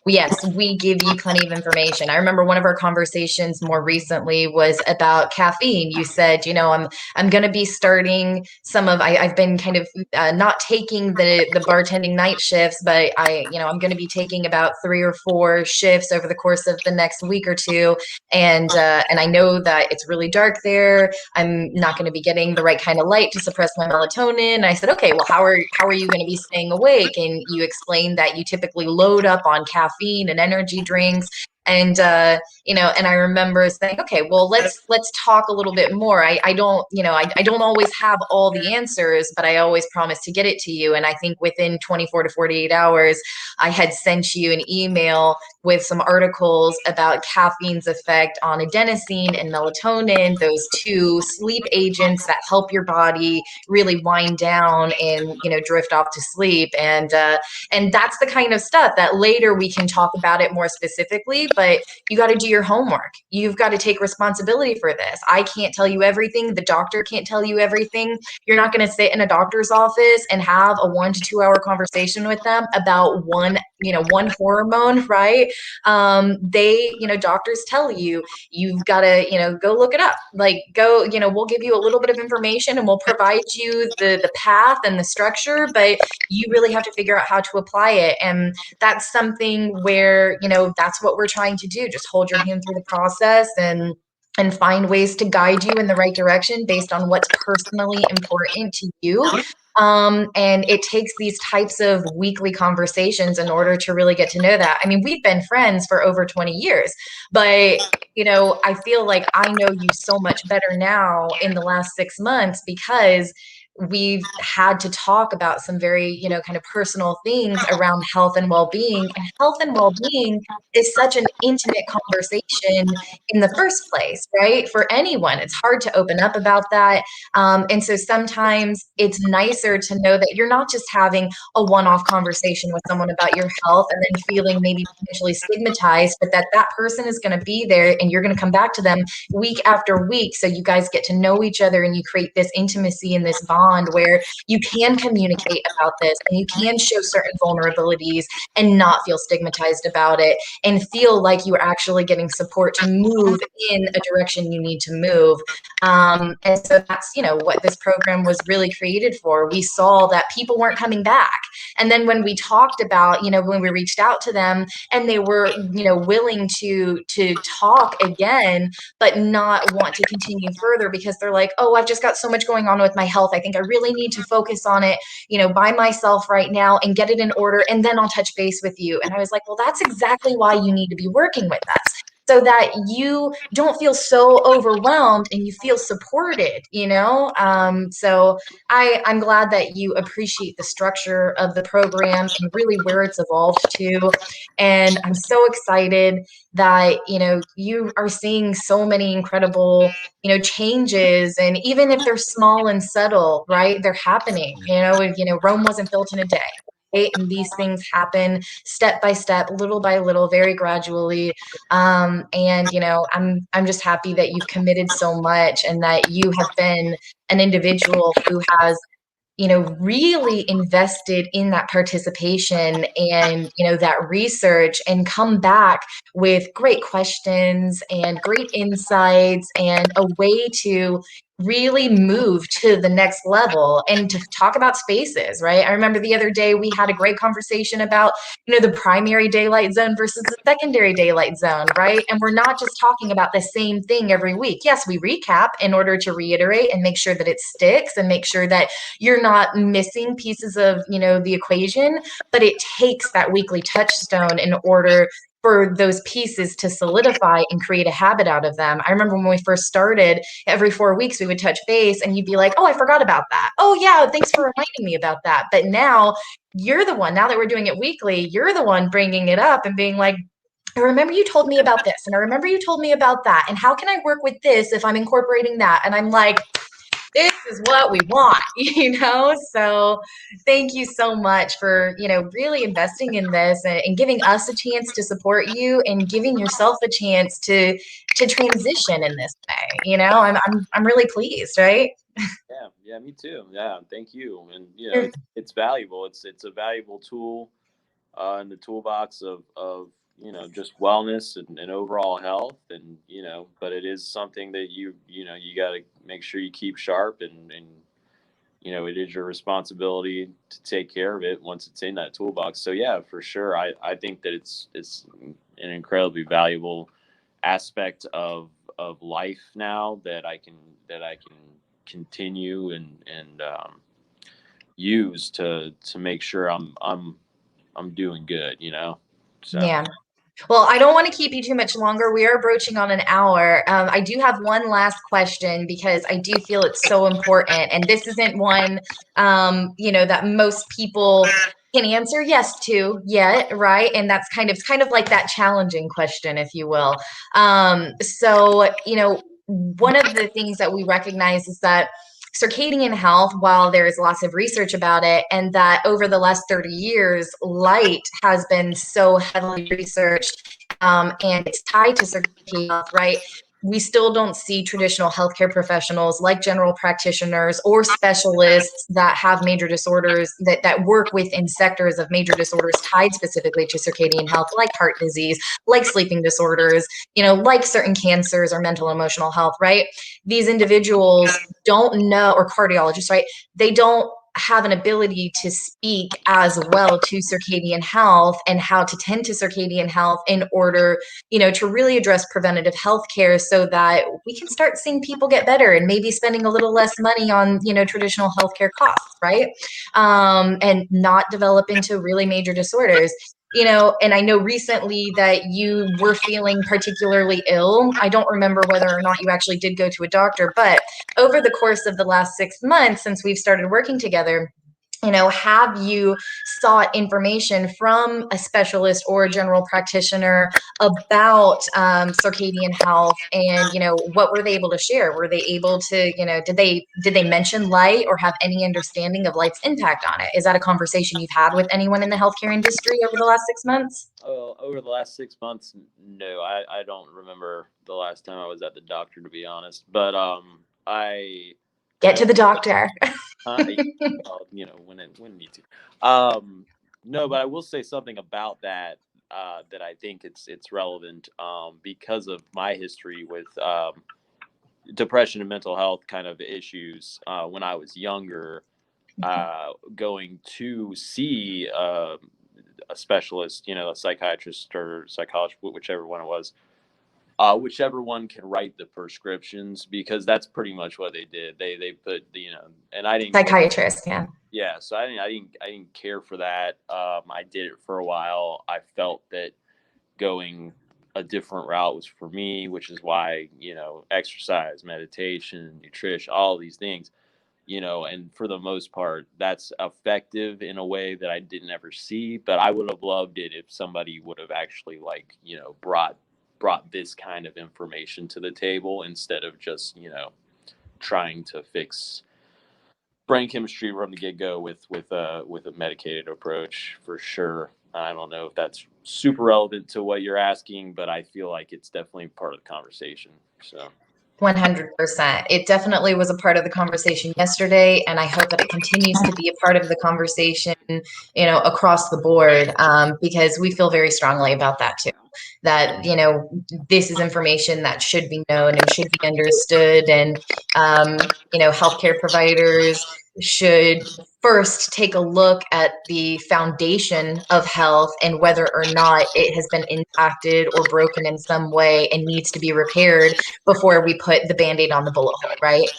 Yes, we give you plenty of information. I remember one of our conversations more recently was about caffeine. You said, I'm going to be starting I've been kind of not taking the bartending night shifts, but I'm going to be taking about 3 or 4 shifts over the course of the next week or two. And I know that it's really dark there. I'm not going to be getting the right kind of light to suppress my melatonin. And I said, okay, well, how are you going to be staying awake? And you explained that you typically load up on caffeine and energy drinks. And and I remember saying, okay, well, let's talk a little bit more. I don't, I don't always have all the answers, but I always promise to get it to you. And I think within 24 to 48 hours, I had sent you an email with some articles about caffeine's effect on adenosine and melatonin, those two sleep agents that help your body really wind down and drift off to sleep. And that's the kind of stuff that later we can talk about it more specifically. But you got to do your homework. You've got to take responsibility for this. I can't tell you everything. The doctor can't tell you everything. You're not going to sit in a doctor's office and have a 1 to 2 hour conversation with them about one hormone, right? They, doctors tell you, you've got to, go look it up. Like, go, we'll give you a little bit of information and we'll provide you the path and the structure, but you really have to figure out how to apply it. And that's something where, that's what we're trying to do. Just hold your hand through the process and find ways to guide you in the right direction based on what's personally important to you. And it takes these types of weekly conversations in order to really get to know that. I mean, we've been friends for over 20 years, but I feel like I know you so much better now in the last 6 months because we've had to talk about some very, kind of personal things around health and well-being. And health and well-being is such an intimate conversation in the first place, right? For anyone, it's hard to open up about that. And so sometimes it's nicer to know that you're not just having a one-off conversation with someone about your health and then feeling maybe potentially stigmatized, but that person is going to be there and you're going to come back to them week after week. So you guys get to know each other and you create this intimacy and this bond where you can communicate about this and you can show certain vulnerabilities and not feel stigmatized about it and feel like you are actually getting support to move in a direction you need to move. And so that's, what this program was really created for. We saw that people weren't coming back. And then when we talked about, when we reached out to them and they were, willing to talk again, but not want to continue further because they're like, oh, I've just got so much going on with my health. I think I really need to focus on it, by myself right now and get it in order. And then I'll touch base with you. And I was like, well, that's exactly why you need to be working with us, so that you don't feel so overwhelmed and you feel supported. So I'm glad that you appreciate the structure of the program and really where it's evolved to. And I'm so excited that, you are seeing so many incredible, changes. And even if they're small and subtle, right, they're happening. Rome wasn't built in a day. Right? And these things happen step by step, little by little, very gradually. And I'm just happy that you've committed so much and that you have been an individual who has really invested in that participation and, that research and come back with great questions and great insights and a way to really move to the next level and to talk about spaces, right? I remember the other day we had a great conversation about, the primary daylight zone versus the secondary daylight zone, right? And we're not just talking about the same thing every week. Yes, we recap in order to reiterate and make sure that it sticks and make sure that you're not missing pieces of, the equation, but it takes that weekly touchstone in order for those pieces to solidify and create a habit out of them. I remember when we first started, every 4 weeks we would touch base and you'd be like, oh, I forgot about that. Oh yeah, thanks for reminding me about that. But now you're the one, now that we're doing it weekly, you're the one bringing it up and being like, I remember you told me about this, and I remember you told me about that, and how can I work with this if I'm incorporating that? And I'm like, this is what we want, So thank you so much for, really investing in this and giving us a chance to support you and giving yourself a chance to transition in this way. I'm really pleased, right? Yeah, me too. Yeah, thank you. And it's valuable. It's a valuable tool in the toolbox of just wellness and overall health, and but it is something that you got to make sure you keep sharp, and it is your responsibility to take care of it once it's in that toolbox. So yeah, for sure, I think that it's an incredibly valuable aspect of life now that I can continue and use to make sure I'm doing good. So Yeah. Well, I don't want to keep you too much longer. We are broaching on an hour. I do have one last question because I do feel it's so important. And this isn't one, that most people can answer yes to yet, right? And that's kind of like that challenging question, if you will. So, one of the things that we recognize is that circadian health, while there is lots of research about it, and that over the last 30 years, light has been so heavily researched, and it's tied to circadian health, right? we still don't see traditional healthcare professionals like general practitioners or specialists that have major disorders that work within sectors of major disorders tied specifically to circadian health, like heart disease, like sleeping disorders, like certain cancers or mental and emotional health, right? These individuals don't know, or cardiologists, right? They don't have an ability to speak as well to circadian health and how to tend to circadian health in order, to really address preventative health care so that we can start seeing people get better and maybe spending a little less money on, traditional healthcare costs, right? And not develop into really major disorders. And I know recently that you were feeling particularly ill. I don't remember whether or not you actually did go to a doctor, but over the course of the last 6 months since we've started working together, have you sought information from a specialist or a general practitioner about circadian health, and what were they able to share? Were they able to, did they mention light or have any understanding of light's impact on it? Is that a conversation you've had with anyone in the healthcare industry over the last 6 months? Over the last 6 months, no, I don't remember the last time I was at the doctor, to be honest. But Get I to the doctor. well, when need to. No, but I will say something about that that I think it's relevant because of my history with depression and mental health kind of issues when I was younger. Going to see a specialist, a psychiatrist or psychologist, whichever one it was, whichever one can write the prescriptions, because that's pretty much what they did. They put and I didn't care. Psychiatrist, yeah. Yeah, so I didn't care for that. I did it for a while. I felt that going a different route was for me, which is why exercise, meditation, nutrition, all these things. And for the most part, that's effective in a way that I didn't ever see. But I would have loved it if somebody would have actually brought this kind of information to the table instead of just trying to fix brain chemistry from the get go with a medicated approach, for sure. I don't know if that's super relevant to what you're asking, but I feel like it's definitely part of the conversation. So 100%. It definitely was a part of the conversation yesterday, and I hope that it continues to be a part of the conversation, across the board, because we feel very strongly about that too. That, this is information that should be known and should be understood, and healthcare providers should first take a look at the foundation of health and whether or not it has been impacted or broken in some way and needs to be repaired before we put the Band-Aid on the bullet hole, right?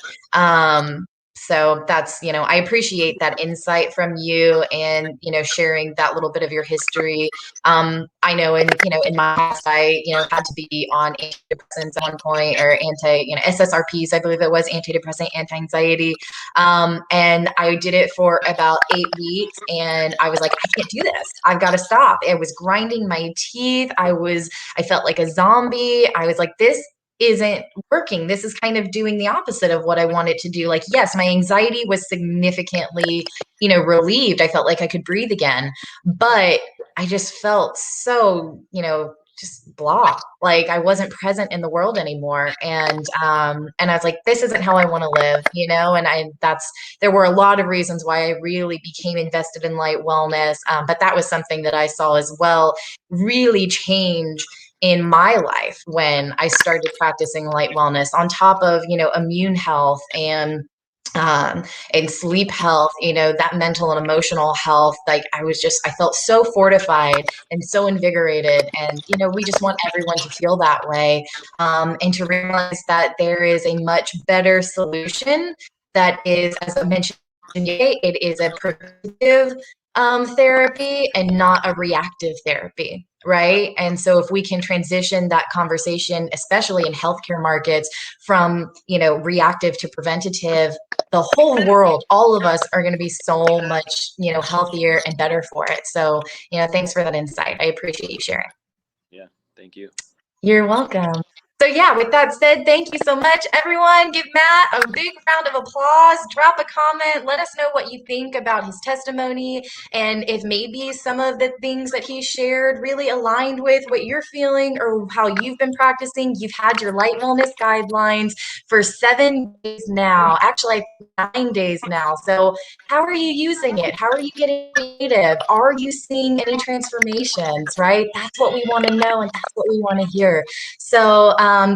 So that's, I appreciate that insight from you and, sharing that little bit of your history. I know in my past, I, had to be on antidepressants at one point, or SSRPs, I believe it was, antidepressant, anti-anxiety. And I did it for about 8 weeks, and I was like, I can't do this. I've got to stop. It was grinding my teeth. I felt like a zombie. I was like, this isn't working. This is kind of doing the opposite of what I wanted to do. Like, yes, my anxiety was significantly, relieved. I felt like I could breathe again, but I just felt so, just blah. Like I wasn't present in the world anymore. And I was like, this isn't how I want to live, and there were a lot of reasons why I really became invested in light wellness. But that was something that I saw as well really change in my life when I started practicing light wellness on top of, immune health and sleep health, that mental and emotional health. Like I felt so fortified and so invigorated. And, we just want everyone to feel that way, and to realize that there is a much better solution that is, as I mentioned, it is a preventative therapy and not a reactive therapy, right? And so if we can transition that conversation, especially in healthcare markets, from reactive to preventative, the whole world, all of us are going to be so much healthier and better for it. So thanks for that insight. I appreciate you sharing. yeah, thank you. You're welcome. So yeah, with that said, thank you so much, everyone. Give Matt a big round of applause. Drop a comment. Let us know what you think about his testimony and if maybe some of the things that he shared really aligned with what you're feeling or how you've been practicing. You've had your light wellness guidelines for 7 days now. Actually, I think 9 days now. So how are you using it? How are you getting creative? Are you seeing any transformations, right? That's what we want to know and that's what we want to hear. So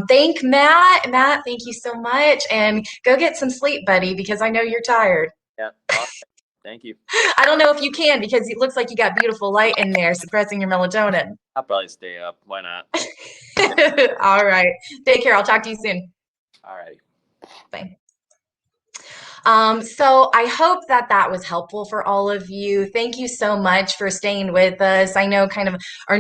thank Matt. Matt, thank you so much. And go get some sleep, buddy, because I know you're tired. Yeah. All right. Thank you. I don't know if you can because it looks like you got beautiful light in there suppressing your melatonin. I'll probably stay up. Why not? All right. Take care. I'll talk to you soon. All right. Bye. So I hope that that was helpful for all of you. Thank you so much for staying with us. I know kind of our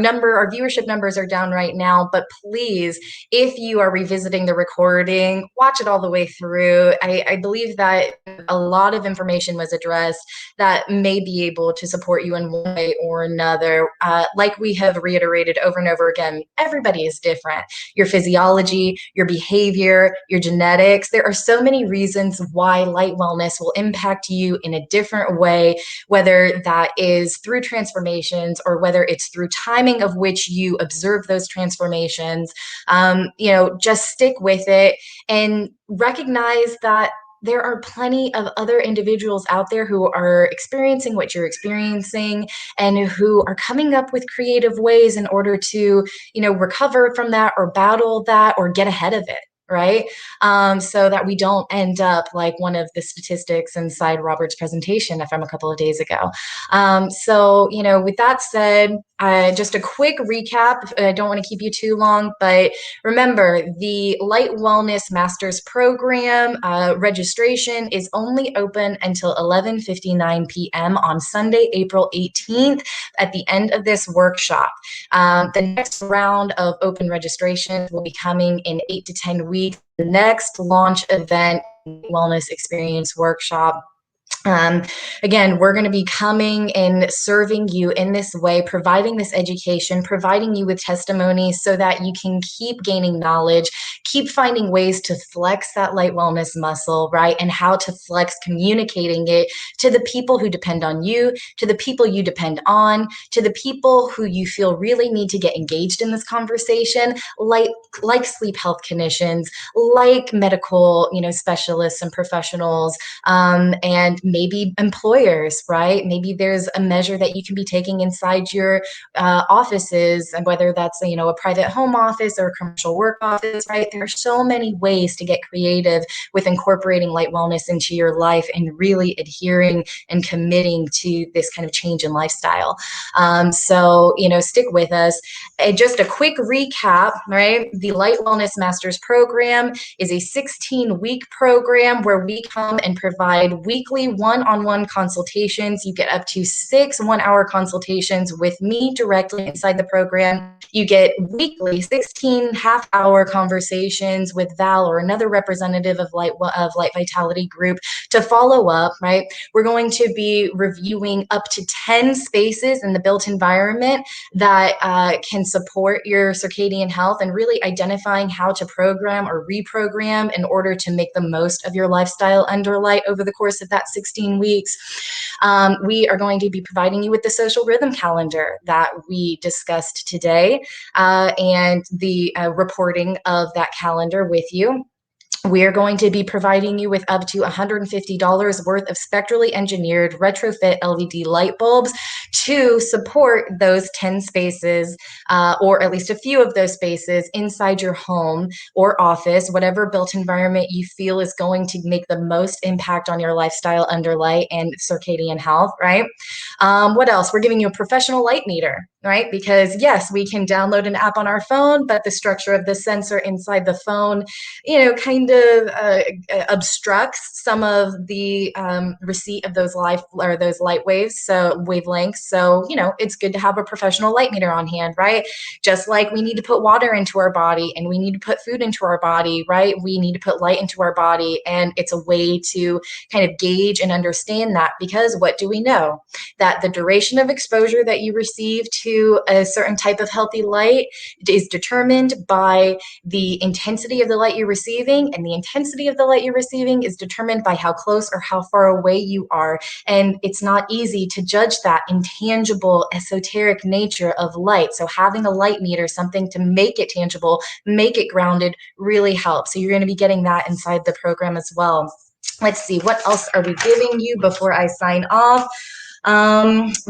viewership numbers are down right now, but please, if you are revisiting the recording, watch it all the way through. I believe that a lot of information was addressed that may be able to support you in one way or another. Like we have reiterated over and over again, everybody is different. Your physiology, your behavior, your genetics. There are so many reasons why light wellness will impact you in a different way, whether that is through transformations or whether it's through timing of which you observe those transformations. Just stick with it and recognize that there are plenty of other individuals out there who are experiencing what you're experiencing and who are coming up with creative ways in order to, recover from that or battle that or get ahead of it. Right. So that we don't end up like one of the statistics inside Robert's presentation from a couple of days ago. With that said, just a quick recap. I don't want to keep you too long, but remember the Light Wellness Masters Program registration is only open until 11:59 p.m. on Sunday, April 18th at the end of this workshop. The next round of open registrations will be coming in 8 to 10 weeks. The next launch event, Wellness Experience Workshop. Um, Again, we're going to be coming and serving you in this way, providing this education, providing you with testimonies so that you can keep gaining knowledge, keep finding ways to flex that light wellness muscle, right? And how to flex communicating it to the people who depend on you, to the people you depend on, to the people who you feel really need to get engaged in this conversation, like sleep health clinicians, like medical, specialists and professionals, and maybe employers, right? Maybe there's a measure that you can be taking inside your offices, and whether that's a private home office or a commercial work office, right? There are so many ways to get creative with incorporating light wellness into your life and really adhering and committing to this kind of change in lifestyle. Stick with us. And just a quick recap, right? The Light Wellness Masters program is a 16-week program where we come and provide weekly one-on-one consultations. You get up to 6 one-hour consultations with me directly inside the program. You get weekly 16 half-hour conversations with Val or another representative of Light Vitality Group to follow up, right? We're going to be reviewing up to 10 spaces in the built environment that can support your circadian health and really identifying how to program or reprogram in order to make the most of your lifestyle under light over the course of that 16 weeks. We are going to be providing you with the social rhythm calendar that we discussed today and the reporting of that calendar with you. We are going to be providing you with up to $150 worth of spectrally engineered retrofit LED light bulbs to support those 10 spaces, or at least a few of those spaces inside your home or office, whatever built environment you feel is going to make the most impact on your lifestyle under light and circadian health, right? What else? We're giving you a professional light meter, right? Because yes, we can download an app on our phone, but the structure of the sensor inside the phone, kind kind of obstructs some of the receipt of those life or those light waves, so wavelengths. So, it's good to have a professional light meter on hand, right? Just like we need to put water into our body and we need to put food into our body, right? We need to put light into our body. And it's a way to kind of gauge and understand that, because what do we know? That the duration of exposure that you receive to a certain type of healthy light is determined by the intensity of the light you're receiving, and the intensity of the light you're receiving is determined by how close or how far away you are. And it's not easy to judge that intangible, esoteric nature of light. So having a light meter, something to make it tangible, make it grounded, really helps. So you're going to be getting that inside the program as well. Let's see, what else are we giving you before I sign off?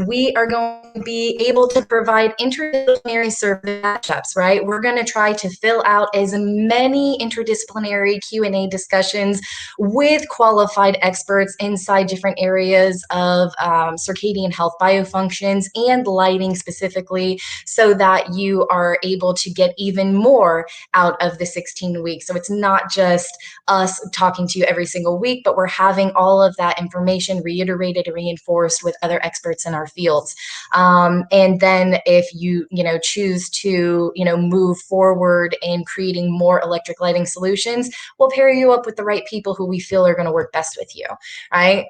We are going to be able to provide interdisciplinary service matchups, right? We're going to try to fill out as many interdisciplinary Q&A discussions with qualified experts inside different areas of circadian health biofunctions and lighting specifically, so that you are able to get even more out of the 16 weeks. So it's not just us talking to you every single week, but we're having all of that information reiterated and reinforced with other experts in our fields. And then if you choose to move forward in creating more electric lighting solutions, we'll pair you up with the right people who we feel are going to work best with you, right?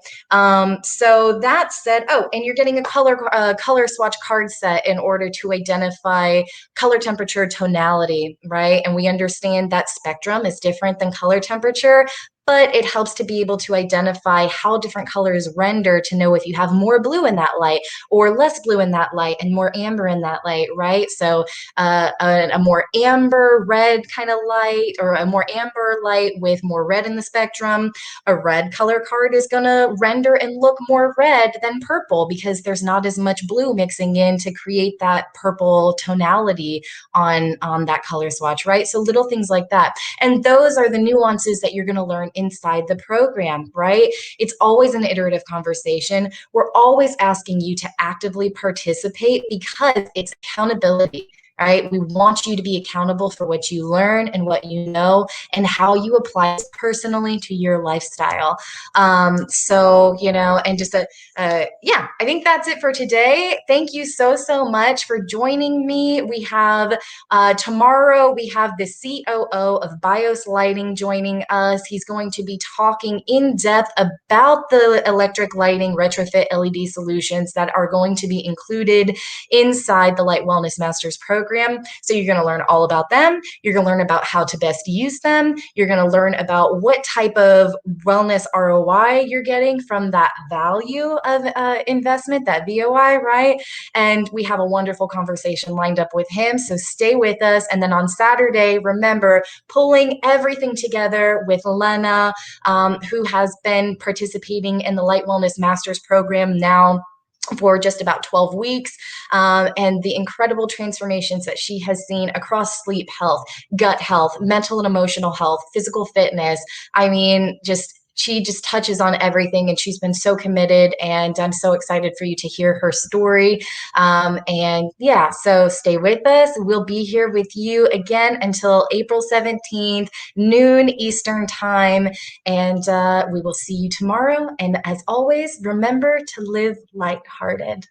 So that said, and you're getting a color swatch card set in order to identify color, temperature, tonality, right? And we understand that spectrum is different than color temperature, but it helps to be able to identify how different colors render, to know if you have more blue in that light or less blue in that light and more amber in that light, right? So a more amber red kind of light, or a more amber light with more red in the spectrum, a red color card is going to render and look more red than purple, because there's not as much blue mixing in to create that purple tonality on that color swatch, right? So little things like that. And those are the nuances that you're going to learn inside the program, right? It's always an iterative conversation. We're always asking you to actively participate, because it's accountability, right? We want you to be accountable for what you learn and what you know and how you apply it personally to your lifestyle. And just I think that's it for today. Thank you so much for joining me. We have tomorrow, we have the COO of BIOS Lighting joining us. He's going to be talking in depth about the electric lighting retrofit LED solutions that are going to be included inside the Light Wellness Masters program. So you're going to learn all about them. You're going to learn about how to best use them. You're going to learn about what type of wellness ROI you're getting from that value of investment, that VOI, right? And we have a wonderful conversation lined up with him. So stay with us. And then on Saturday, remember, pulling everything together with Lena, who has been participating in the Light Wellness Masters program now for just about 12 weeks, and the incredible transformations that she has seen across sleep health, gut health, mental and emotional health, physical fitness. I mean, she just touches on everything, and she's been so committed, and I'm so excited for you to hear her story. So stay with us. We'll be here with you again until April 17th, noon Eastern time, and we will see you tomorrow. And as always, remember to live lighthearted.